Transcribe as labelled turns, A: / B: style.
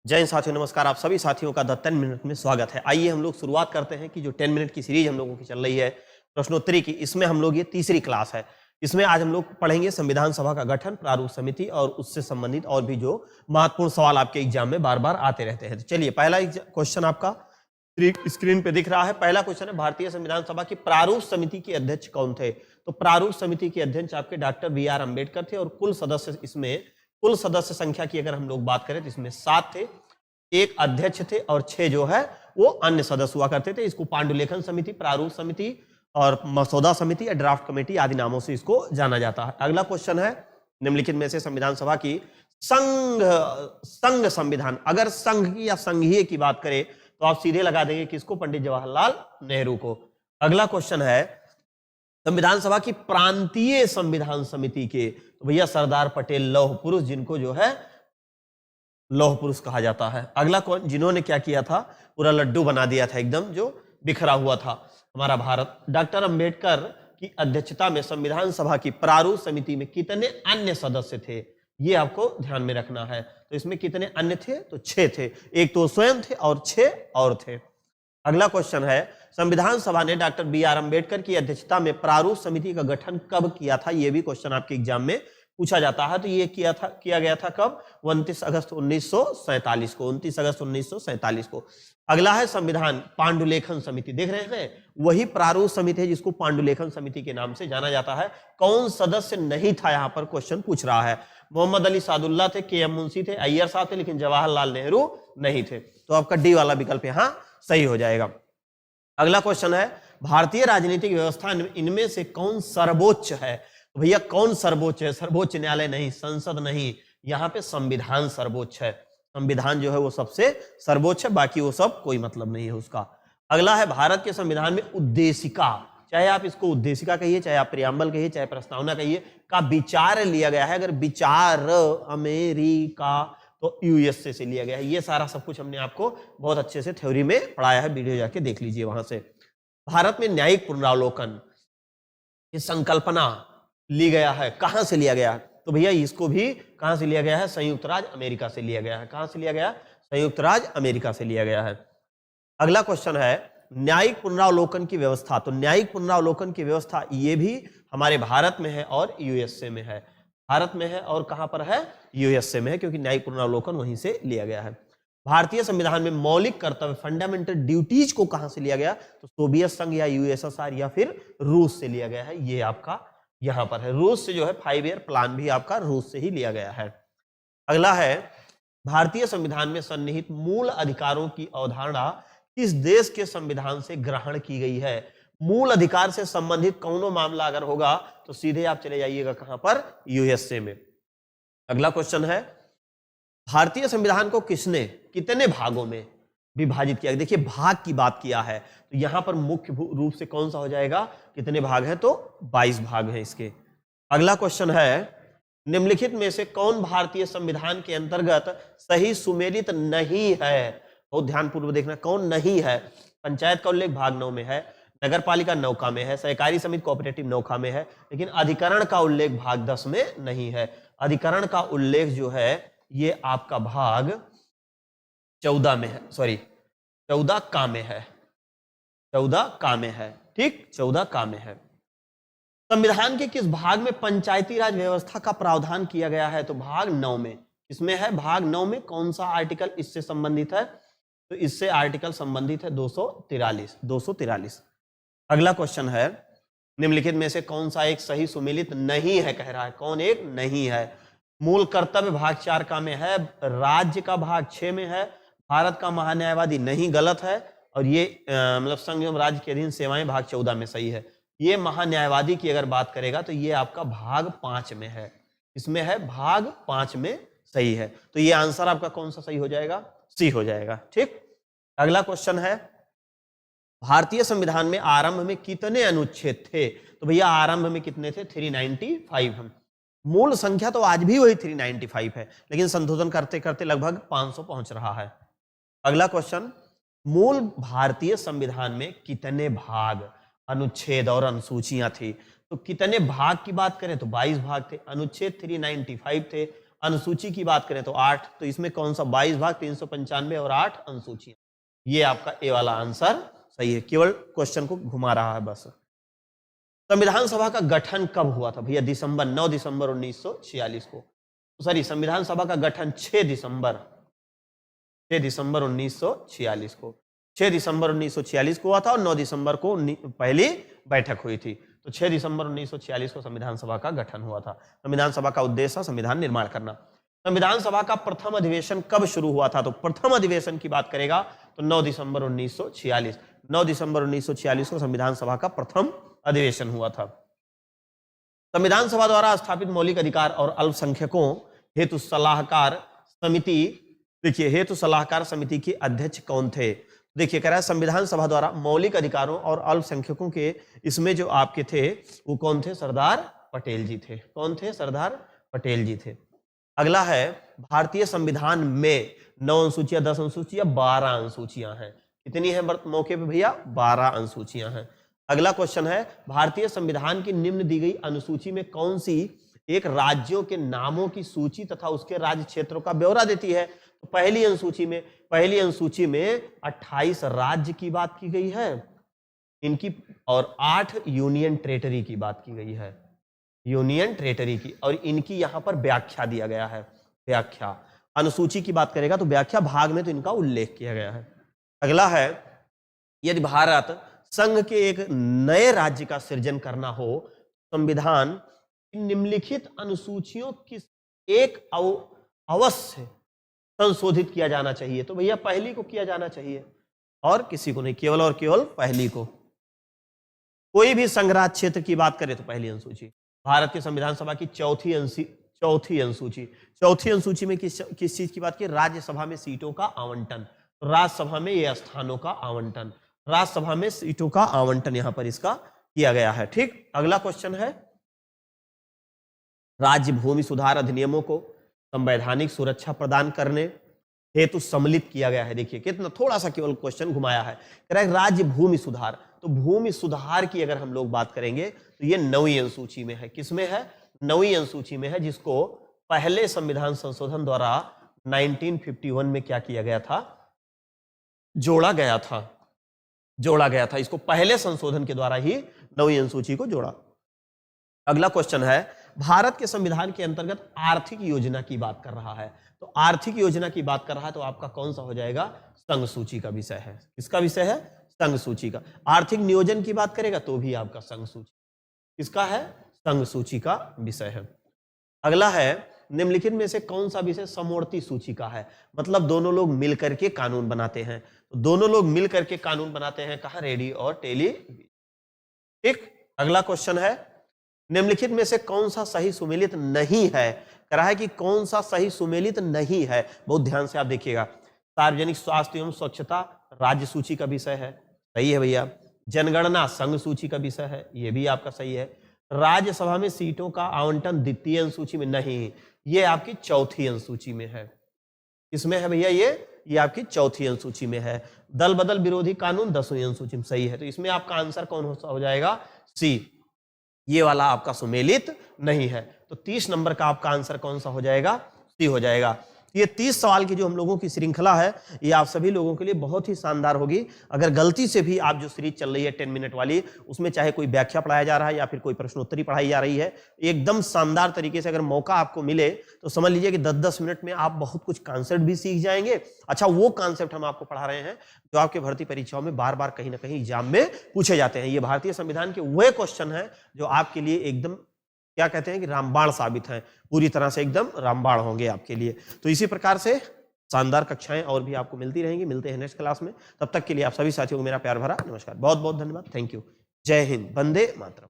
A: जय हिंद साथियों, नमस्कार। आप सभी साथियों का द 10 मिनट में स्वागत है। आइए हम लोग शुरुआत करते हैं कि जो 10 मिनट की सीरीज हम लोगों की चल रही है प्रश्नोत्तरी की, इसमें हम लोग ये तीसरी क्लास है। इसमें आज हम लोग पढ़ेंगे संविधान सभा का गठन, प्रारूप समिति और उससे संबंधित और भी जो महत्वपूर्ण सवाल आपके एग्जाम में बार बार आते रहते हैं। तो चलिए, पहला क्वेश्चन आपका स्क्रीन पे दिख रहा है। पहला क्वेश्चन है, भारतीय संविधान सभा की प्रारूप समिति के अध्यक्ष कौन थे? तो प्रारूप समिति के अध्यक्ष आपके डॉक्टर बी आर अम्बेडकर थे और कुल सदस्य संख्या की अगर हम लोग बात करें तो इसमें 7 थे, एक अध्यक्ष थे और 6 जो है वो अन्य सदस्य हुआ करते थे। इसको पांडुलेखन समिति, प्रारूप समिति और मसौदा समिति या ड्राफ्ट कमेटी आदि नामों से इसको जाना जाता है। अगला क्वेश्चन है, निम्नलिखित में से संविधान सभा की संघ संविधान, अगर संघ की या संघीय की बात करें तो आप सीधे लगा देंगे किसको? पंडित जवाहरलाल नेहरू को। अगला क्वेश्चन है, संविधान सभा की प्रांतीय संविधान समिति के, तो भैया सरदार पटेल लौह पुरुष, जिनको जो है लौह पुरुष कहा जाता है। अगला कौन? जिन्होंने क्या किया था? पूरा लड्डू बना दिया था एकदम, जो बिखरा हुआ था हमारा भारत। डॉक्टर अंबेडकर की अध्यक्षता में संविधान सभा की प्रारूप समिति में कितने अन्य सदस्य थे? ये आपको ध्यान में रखना है। तो इसमें कितने अन्य थे? तो 6 थे। एक तो स्वयं थे और 6 और थे। अगला क्वेश्चन है, संविधान सभा ने डॉक्टर बी आर अम्बेडकर की अध्यक्षता में प्रारूप समिति का गठन कब किया था? यह भी क्वेश्चन आपके एग्जाम में पूछा जाता है। तो ये किया गया था कब? 29 अगस्त 1947 को, 29 अगस्त 1947 को। अगला है संविधान पांडुलेखन समिति, देख रहे हैं, वही प्रारूप समिति है जिसको पांडुलेखन समिति के नाम से जाना जाता है। कौन सदस्य नहीं था? यहां पर क्वेश्चन पूछ रहा है। मोहम्मद अली सादुल्ला थे, के एम मुंशी थे, अय्यर साहब थे, लेकिन जवाहरलाल नेहरू नहीं थे। तो आपका डी वाला विकल्प यहां सही हो जाएगा। अगला क्वेश्चन है, भारतीय राजनीतिक व्यवस्था इनमें से कौन सर्वोच्च है? तो भैया कौन सर्वोच्च है? सर्वोच्च न्यायालय नहीं, संसद नहीं, यहाँ पे संविधान सर्वोच्च है। संविधान जो है वो सबसे सर्वोच्च है, बाकी वो सब कोई मतलब नहीं है उसका। अगला है, भारत के संविधान में उद्देशिका, चाहे आप इसको उद्देशिका कहिए, चाहे आप प्रियम्बल कहिए, चाहे प्रस्तावना कहिए, का विचार लिया गया है। अगर विचार अमेरिका तो यूएसए से लिया गया है। ये सारा सब कुछ हमने आपको बहुत अच्छे से थ्योरी में पढ़ाया है, वीडियो जाके देख लीजिए वहां से। भारत में न्यायिक पुनरावलोकन की संकल्पना ली गया है, कहां से लिया गया है? तो भैया इसको भी कहां से लिया गया है? संयुक्त राज्य अमेरिका से लिया गया है। कहां से लिया गया? संयुक्त राज्य अमेरिका से लिया गया है। अगला क्वेश्चन है, न्यायिक पुनरावलोकन की व्यवस्था, तो न्यायिक पुनरावलोकन की व्यवस्था ये भी हमारे भारत में है और यूएसए में है। भारत में है और कहां पर है? यूएसए में है, क्योंकि न्यायिक पुनरावलोकन वहीं से लिया गया है। भारतीय संविधान में मौलिक कर्तव्य, फंडामेंटल ड्यूटीज को कहां से लिया गया? तो सोवियत संघ या यूएसएसआर या फिर रूस से लिया गया है। ये आपका यहां पर है। रूस से जो है 5 ईयर प्लान भी आपका रूस से ही लिया गया है। अगला है, भारतीय संविधान में सन्निहित मूल अधिकारों की अवधारणा किस देश के संविधान से ग्रहण की गई है? मूल अधिकार से संबंधित कौनो मामला अगर होगा तो सीधे आप चले जाइएगा कहां पर? यूएसए में। अगला क्वेश्चन है, भारतीय संविधान को किसने कितने भागों में विभाजित किया? देखिए, भाग की बात किया है तो यहां पर मुख्य रूप से कौन सा हो जाएगा? कितने भाग हैं? तो 22 भाग हैं इसके। अगला क्वेश्चन है, निम्नलिखित में से कौन भारतीय संविधान के अंतर्गत सही सुमेलित नहीं है? बहुत ध्यानपूर्वक देखना, कौन नहीं है? पंचायत का उल्लेख भाग 9 में है, नगर पालिका नौका में है, सहकारी समिति कोऑपरेटिव नौका में है, लेकिन अधिकरण का उल्लेख भाग 10 में नहीं है। अधिकरण का उल्लेख जो है ये आपका भाग 14 में है, सॉरी 14 का में है, 14 का में है, ठीक, 14 का में है। संविधान के किस भाग में पंचायती राज व्यवस्था का प्रावधान किया गया है? तो भाग 9 में। इसमें है भाग 9 में कौन सा आर्टिकल इससे संबंधित है? तो इससे आर्टिकल संबंधित है 243। अगला क्वेश्चन है, निम्नलिखित में से कौन सा एक सही सुमेलित नहीं है? कह रहा है कौन एक नहीं है? मूल कर्तव्य भाग 4 का में है, राज्य का भाग 6 में है, भारत का महान्यायवादी नहीं, गलत है, और ये मतलब संघ एवं राज्य के अधीन सेवाएं भाग 14 में सही है। ये महान्यायवादी की अगर बात करेगा तो ये आपका भाग 5 में है, इसमें है भाग 5 में सही है। तो ये आंसर आपका कौन सा सही हो जाएगा? सी हो जाएगा, ठीक। अगला क्वेश्चन है, भारतीय संविधान में आरंभ में कितने अनुच्छेद थे? तो भैया आरंभ में कितने थे? 395 हम। मूल संख्या तो आज भी वही 395 है, लेकिन संशोधन करते करते लगभग 500 पहुंच रहा है। अगला क्वेश्चन, मूल भारतीय संविधान में कितने भाग, अनुच्छेद और अनुसूचियां थी? तो कितने भाग की बात करें तो 22 भाग थे, अनुच्छेद 395 थे, अनुसूची की बात करें तो 8, तो इसमें कौन सा 22 भाग 395 और 8 अनुसूची, ये आपका ए वाला आंसर सही है। केवल क्वेश्चन को घुमा रहा है बस। संविधान सभा का गठन कब हुआ था भैया? 9 दिसंबर 1946 को। सॉरी, संविधान सभा का गठन 6 दिसंबर 1946 को, 6 दिसंबर 1946 को हुआ था और 9 दिसंबर को पहली बैठक हुई थी। तो 6 दिसंबर 1946 को संविधान सभा का गठन हुआ था। संविधान सभा का उद्देश्य संविधान निर्माण करना। संविधान सभा का प्रथम अधिवेशन कब शुरू हुआ था? तो प्रथम अधिवेशन की बात करेगा तो 9 दिसंबर 1946, 9 दिसंबर 1946 को संविधान सभा का प्रथम अधिवेशन हुआ था। संविधान सभा द्वारा स्थापित मौलिक अधिकार और अल्पसंख्यकों हेतु सलाहकार समिति, देखिए हेतु सलाहकार समिति के अध्यक्ष कौन थे? देखिए कह रहा है संविधान सभा द्वारा मौलिक अधिकारों और अल्पसंख्यकों के इसमें जो आपके थे वो कौन थे? सरदार पटेल जी थे। कौन थे? सरदार पटेल जी थे। अगला है भारतीय संविधान में 9 अनुसूचियां, 10 अनुसूचियां, 12 अनुसूचियां हैं। कितनी है मौके पे भैया? 12 अनुसूचियां हैं। अगला क्वेश्चन है भारतीय संविधान की निम्न दी गई अनुसूची में कौन सी एक राज्यों के नामों की सूची तथा उसके राज्य क्षेत्रों का ब्यौरा देती है? तो पहली अनुसूची में 28 राज्य की बात की गई है इनकी, और 8 यूनियन टेरिटरी की बात की गई है, यूनियन टेरिटरी की, और इनकी यहां पर व्याख्या दिया गया है। व्याख्या अनुसूची की बात करेगा तो व्याख्या भाग में तो इनका उल्लेख किया गया है। अगला है यदि भारत संघ के एक नए राज्य का सृजन करना हो, संविधान निम्नलिखित अनुसूचियों की एक अवश्य संशोधित किया जाना चाहिए। तो भैया पहली को किया जाना चाहिए और किसी को नहीं, केवल और केवल पहली को। कोई भी संघराज्य क्षेत्र की बात करें तो पहली अनुसूची। भारत के संविधान सभा की चौथी अनुसूची में किस चीज की बात की? राज्यसभा में सीटों का आवंटन, राज्यसभा में ये स्थानों का आवंटन, राज्यसभा में सीटों का आवंटन यहां पर इसका किया गया है। ठीक, अगला क्वेश्चन है राज्य भूमि सुधार अधिनियमों को संवैधानिक सुरक्षा प्रदान करने हेतु सम्मिलित किया गया है। देखिए कितना थोड़ा सा केवल क्वेश्चन घुमाया है। कह रहा है राज्य भूमि सुधार, तो भूमि सुधार की अगर हम लोग बात करेंगे तो ये 9वीं अनुसूची में है। किसमें है? 9वीं अनुसूची में है, जिसको पहले संविधान संशोधन द्वारा 1951 में क्या किया गया था? जोड़ा गया था। इसको पहले संशोधन के द्वारा ही 9वीं अनुसूची को जोड़ा। अगला क्वेश्चन है भारत के संविधान के अंतर्गत आर्थिक योजना की बात कर रहा है, तो आर्थिक योजना की बात कर रहा है तो आपका कौन सा हो जाएगा? संघ सूची का विषय है। किसका विषय है? संघ सूची का। आर्थिक नियोजन की बात करेगा तो भी आपका संघ सूची। किसका है? संघ सूची का विषय है। अगला है निम्नलिखित में से कौन सा विषय समवर्ती सूची का है? मतलब दोनों लोग मिलकर के कानून बनाते हैं, तो दोनों लोग मिलकर के कानून बनाते हैं। कहा? रेडियो और टेलीविजन। ठीक, अगला क्वेश्चन है निम्नलिखित में से कौन सा सही सुमेलित नहीं है? कह रहा है कि कौन सा सही सुमेलित नहीं है, बहुत ध्यान से आप देखिएगा। सार्वजनिक स्वास्थ्य एवं स्वच्छता राज्य सूची का विषय है, सही है भैया। जनगणना संघ सूची का विषय है, ये भी आपका सही है। राज्यसभा में सीटों का आवंटन द्वितीय अनुसूची में नहीं, ये आपकी चौथी अनुसूची में है। इसमें है भैया ये आपकी चौथी अनुसूची में है। दल बदल विरोधी कानून 10वीं अनुसूची में, सही है। तो इसमें आपका आंसर कौन हो जाएगा? सी, ये वाला आपका सुमेलित नहीं है। तो 30 नंबर का आपका आंसर कौन सा हो जाएगा? सी हो जाएगा। ये 30 सवाल की जो हम लोगों की श्रृंखला है, ये आप सभी लोगों के लिए बहुत ही शानदार होगी। अगर गलती से भी आप जो सीरीज चल रही है 10 मिनट वाली, उसमें चाहे कोई व्याख्या पढ़ाया जा रहा है या फिर कोई प्रश्नोत्तरी पढ़ाई जा रही है, एकदम शानदार तरीके से अगर मौका आपको मिले तो समझ लीजिए कि 10-10 मिनट में आप बहुत कुछ कॉन्सेप्ट भी सीख जाएंगे। अच्छा, वो कॉन्सेप्ट हम आपको पढ़ा रहे हैं जो आपके भर्ती परीक्षाओं में बार बार कहीं ना कहीं एग्जाम में पूछे जाते हैं। ये भारतीय संविधान के वह क्वेश्चन है जो आपके लिए एकदम क्या कहते हैं कि रामबाण साबित हैं, पूरी तरह से एकदम रामबाण होंगे आपके लिए। तो इसी प्रकार से शानदार कक्षाएं और भी आपको मिलती रहेंगी। मिलते हैं नेक्स्ट क्लास में, तब तक के लिए आप सभी साथियों को मेरा प्यार भरा नमस्कार। बहुत बहुत धन्यवाद। Thank you. जय हिंद। वंदे मातरम।